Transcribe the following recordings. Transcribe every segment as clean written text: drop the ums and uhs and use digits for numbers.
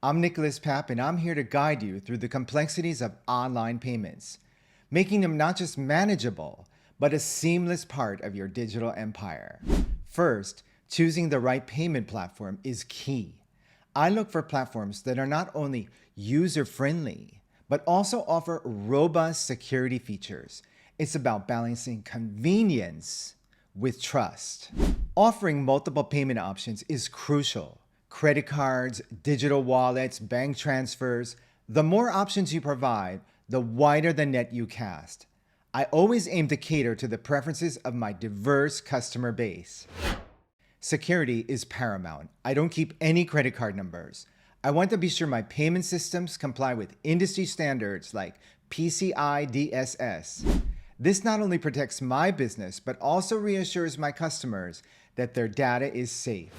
I'm Nicholas Papp, and I'm here to guide you through the complexities of online payments, making them not just manageable, but a seamless part of your digital empire. First, choosing the right payment platform is key. I look for platforms that are not only user-friendly, but also offer robust security features. It's about balancing convenience with trust. Offering multiple payment options is crucial. Credit cards, digital wallets, bank transfers. The more options you provide, the wider the net you cast. I always aim to cater to the preferences of my diverse customer base. Security is paramount. I don't keep any credit card numbers. I want to be sure my payment systems comply with industry standards like PCI DSS. This not only protects my business, but also reassures my customers that their data is safe.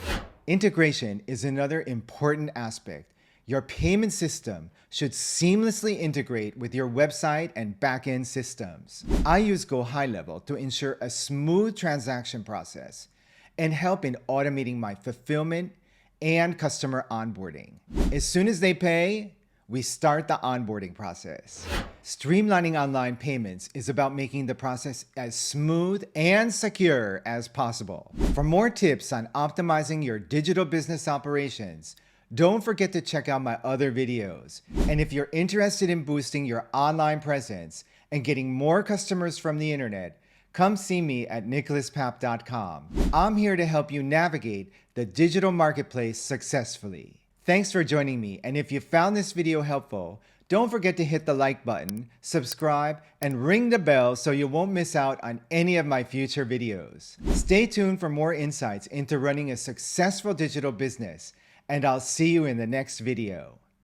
Integration is another important aspect. Your payment system should seamlessly integrate with your website and back-end systems. I use Go High Level to ensure a smooth transaction process and help in automating my fulfillment and customer onboarding. As soon as they pay, we start the onboarding process. Streamlining online payments is about making the process as smooth and secure as possible. For more tips on optimizing your digital business operations, don't forget to check out my other videos. And if you're interested in boosting your online presence and getting more customers from the internet, come see me at nicholaspapp.com. I'm here to help you navigate the digital marketplace successfully. Thanks for joining me, and if you found this video helpful, don't forget to hit the like button, subscribe, and ring the bell so you won't miss out on any of my future videos. Stay tuned for more insights into running a successful digital business, and I'll see you in the next video.